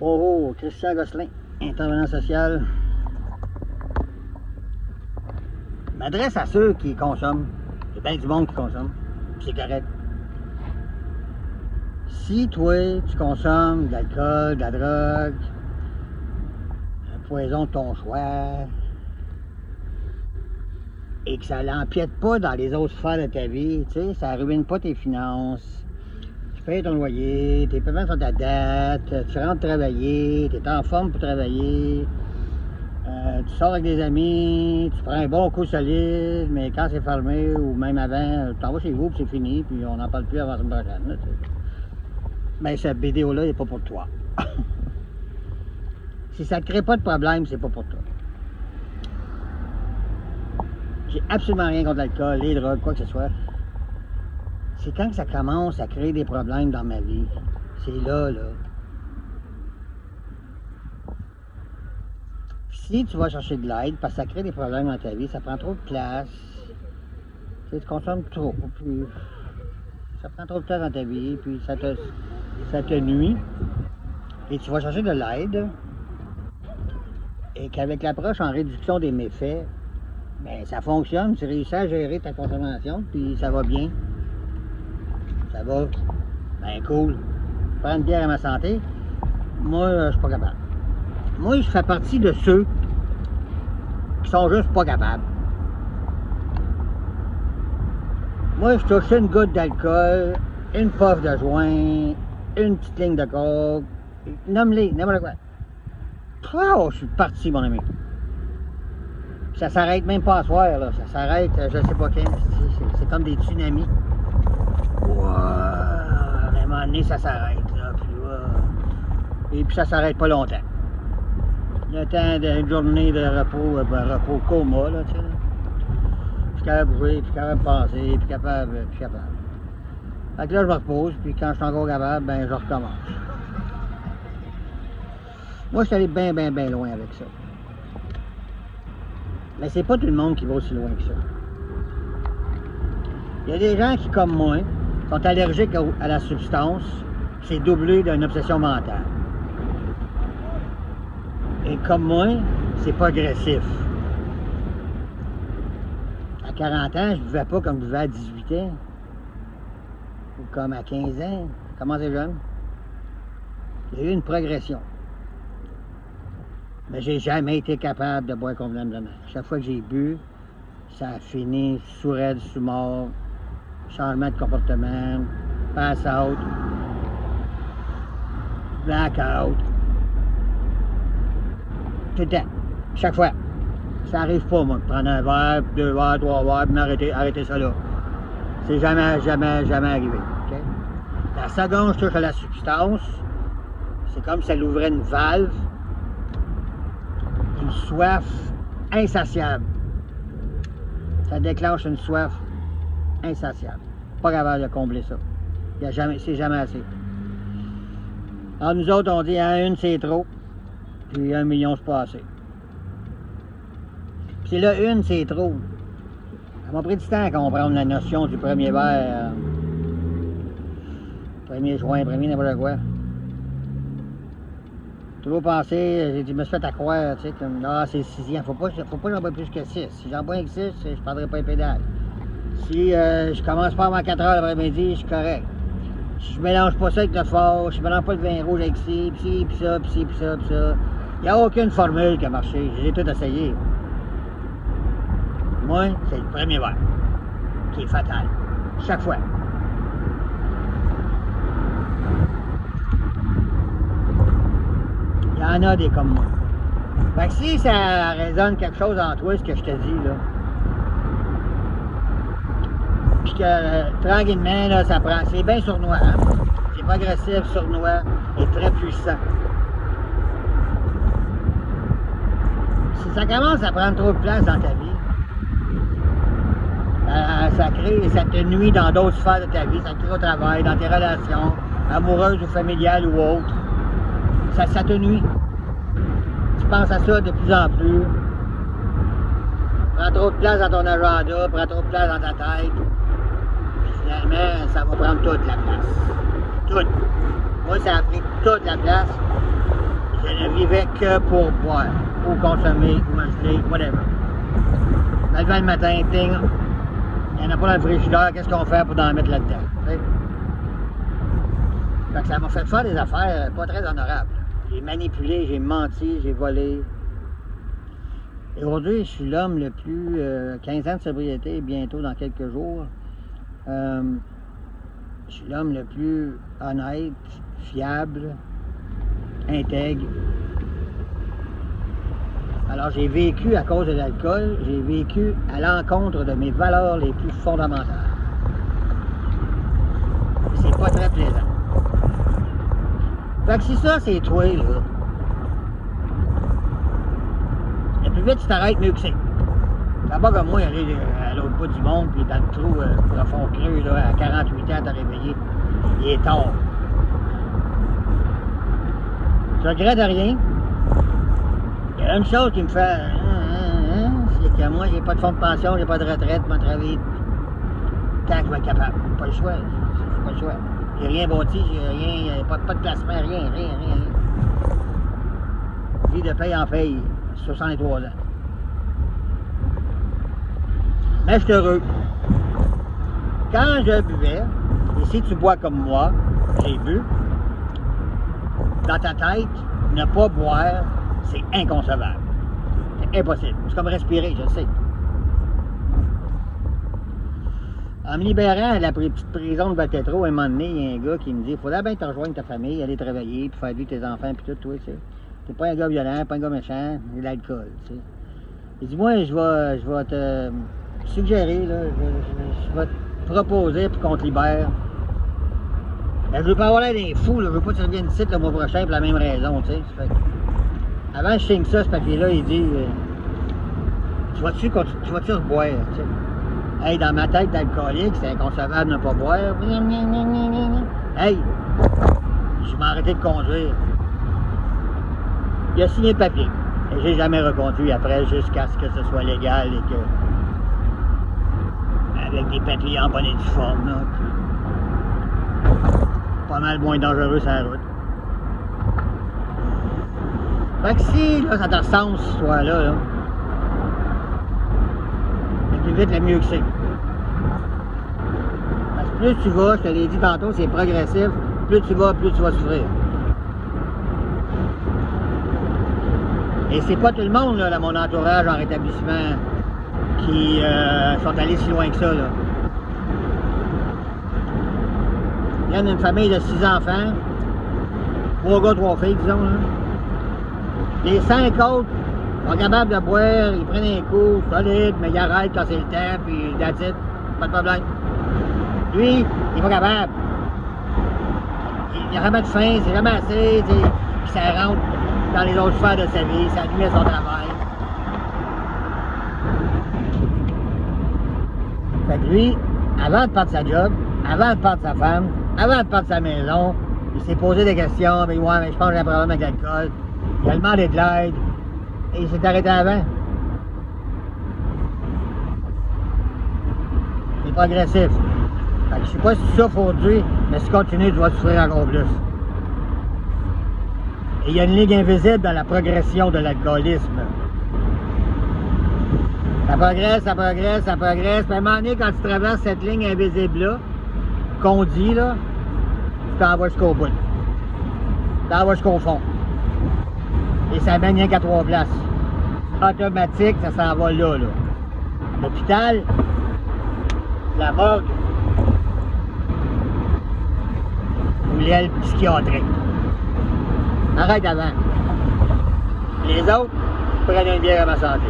Oh, Christian Gosselin, intervenant social. Je m'adresse à ceux qui consomment. Il y a bien du monde qui consomme. C'est correct. Si toi, tu consommes de l'alcool, de la drogue, un poison de ton choix, et que ça l'empiète pas dans les autres sphères de ta vie, tu sais, ça ruine pas tes finances. Tu payes ton loyer, tes paiements sont à date, tu rentres travailler, tu es en forme pour travailler, tu sors avec des amis, tu prends un bon coup solide, mais quand c'est fermé ou même avant, tu t'en vas chez vous puis c'est fini, puis on n'en parle plus avant la semaine prochaine. Là, ben cette vidéo-là n'est pas pour toi. Si ça ne crée pas de problème, c'est pas pour toi. J'ai absolument rien contre l'alcool, les drogues, quoi que ce soit. C'est quand ça commence à créer des problèmes dans ma vie. C'est là. Si tu vas chercher de l'aide, parce que ça crée des problèmes dans ta vie, ça prend trop de place. Tu consommes trop, puis ça prend trop de place dans ta vie, puis ça te nuit. Et tu vas chercher de l'aide. Et qu'avec l'approche en réduction des méfaits, ben ça fonctionne, tu réussis à gérer ta consommation, puis ça va bien. Ça va, ben cool. Prends une bière à ma santé, moi, je suis pas capable. Moi, je fais partie de ceux qui sont juste pas capables. Moi, je touche une goutte d'alcool, une puff de joint, une petite ligne de coke, nomme-les, n'importe quoi. Oh, je suis parti, mon ami. Ça s'arrête même pas à soir, là. Ça s'arrête, je sais pas quand. C'est comme des tsunamis. Wow, à un moment donné, ça s'arrête, là. Et puis ça s'arrête pas longtemps. Le temps d'une journée de repos coma, là, tu sais. Puis capable de bouger, puis capable de penser, puis capable. Fait que là, je me repose, puis quand je suis encore capable, ben, je recommence. Moi, je suis allé bien loin avec ça. Mais c'est pas tout le monde qui va aussi loin que ça. Il y a des gens qui, comme moi, sont allergiques à la substance. C'est doublé d'une obsession mentale. Et comme moi, c'est pas agressif. À 40 ans, je buvais pas comme je buvais à 18 ans. Ou comme à 15 ans. Comment c'est jeune? J'ai eu une progression. Mais j'ai jamais été capable de boire convenablement. Chaque fois que j'ai bu, ça a fini sous-raide, sous-mort, changement de comportement, pass-out, black-out. Tout le temps. Chaque fois. Ça arrive pas, moi, de prendre un verre, 2 verres, 3 verres, puis arrêter ça là. C'est jamais arrivé. Okay? La seconde, je touche à la substance, c'est comme si ça ouvrait une valve. Une soif insatiable. Ça déclenche une soif insatiable. Pas capable de combler ça. C'est jamais assez. Alors nous autres, on dit à une c'est trop, puis 1 million c'est pas assez. Puis là, une c'est trop. Ça m'a pris du temps à comprendre la notion du premier verre, premier joint, premier n'importe quoi. Toujours pensé, je me suis fait à croire, tu sais, comme, ah, c'est le 6e, faut pas j'en bois plus que 6. Si j'en bois que 6, je prendrai pas les pédales. Si je commence pas avant 4 heures l'après-midi, je suis correct. Si je mélange pas ça avec le fort, si je mélange pas le vin rouge avec ci, puis ça. Il n'y a aucune formule qui a marché, j'ai tout essayé. Moi, c'est le premier verre qui est fatal, chaque fois. Il y en a des comme moi. Fait que si ça résonne quelque chose en toi, ce que je te dis, là, puis que tranquillement, là, ça prend. C'est bien sournois, hein? C'est pas agressif, sournois et très puissant. Si ça commence à prendre trop de place dans ta vie, ça te nuit dans d'autres sphères de ta vie, ça te crée au travail, dans tes relations, amoureuses ou familiales ou autres. Ça te nuit. Tu penses à ça de plus en plus. Prends trop de place dans ton agenda, prends trop de place dans ta tête. Puis finalement, ça va prendre toute la place. Toute. Moi, ça a pris toute la place. Je ne vivais que pour boire, ou consommer, ou manger, whatever. Je me levais le matin, ting, il n'y en a pas dans le frigidaire, qu'est-ce qu'on fait pour en mettre là-dedans? Fait que ça m'a fait faire des affaires pas très honorables. J'ai manipulé, j'ai menti, j'ai volé. Et aujourd'hui, je suis l'homme le plus... 15 ans de sobriété, bientôt dans quelques jours. Je suis l'homme le plus honnête, fiable, intègre. Alors j'ai vécu à cause de l'alcool, j'ai vécu à l'encontre de mes valeurs les plus fondamentales. C'est pas très plaisant. Fait que si ça c'est toi là, le plus vite tu t'arrêtes, mieux que c'est. C'est pas comme moi aller à l'autre bout du monde puis dans le trou profond creux là, à 48 ans t'as réveillé. Il est tard. Je regrette rien. Il y a une chose qui me fait c'est que moi j'ai pas de fonds de pension, j'ai pas de retraite, je vais travailler tant que je vais être capable. Pas le choix. Pas le choix. J'ai rien bâti, j'ai rien, pas de placement, rien. Vie de paye en paye, 63 ans. Mais je suis heureux. Quand je buvais, et si tu bois comme moi, j'ai bu, dans ta tête, ne pas boire, c'est inconcevable. C'est impossible. C'est comme respirer, je le sais. En me libérant de la petite prison de Valtetro, à un moment donné, il y a un gars qui me dit « Faudrait bien te rejoindre ta famille, aller travailler, puis faire vivre tes enfants, puis tout, toi, tu sais. T'es pas un gars violent, pas un gars méchant, j'ai de l'alcool, tu sais. » Il dit « Moi, je vais te suggérer, là, je vais te proposer pour qu'on te libère. Ben, je veux pas avoir l'air d'un fou, là, je veux pas que tu reviennes ici le mois prochain pour la même raison, tu sais. » Avant que je signe ça, ce papier-là, il dit tu vas-tu reboire, tu sais. Hey, dans ma tête d'alcoolique, c'est inconcevable de ne pas boire. Hey, je m'ai arrêté de conduire. Il a signé le papier. Et j'ai jamais reconduit après jusqu'à ce que ce soit légal et que. Avec des papiers en bonne et due forme, là. Pas mal moins dangereux sur la route. Fait que si là, ça te ressemble cette histoire-là, là, le plus vite, le mieux que c'est. Parce que plus tu vas, je te l'ai dit tantôt, c'est progressif, plus tu vas souffrir. Et c'est pas tout le monde, là, dans mon entourage en rétablissement, qui sont allés si loin que ça, là. Il y a une famille de 6 enfants, 3 gars, 3 filles, disons, là. Les 5 autres sont capables de boire, ils prennent un coup solide, mais ils arrêtent quand c'est le temps, puis that's it, pas de problème. Lui, il est pas capable. Il a jamais de faim, c'est jamais assez, puis ça rentre dans les autres sphères de sa vie, ça nuit à son travail. Fait que lui, avant de perdre sa job, avant de perdre sa femme, avant de perdre sa maison, il s'est posé des questions, mais ouais, mais je pense que j'ai un problème avec l'alcool. Il a demandé de l'aide et il s'est arrêté avant. C'est progressif. Fait que je sais pas si tu souffres aujourd'hui, mais si tu continues, tu vas souffrir encore plus. Et il y a une ligne invisible dans la progression de l'alcoolisme. Ça progresse, puis à un moment donné, quand tu traverses cette ligne invisible-là, qu'on dit, là, tu t'en vas jusqu'au bout. Tu t'en vas jusqu'au fond. Et ça mène rien qu'à 3 places. Automatique, ça s'en va là. L'hôpital, la morgue, ou l'aile psychiatrique. Arrête avant. Les autres prennent une bière à ma santé.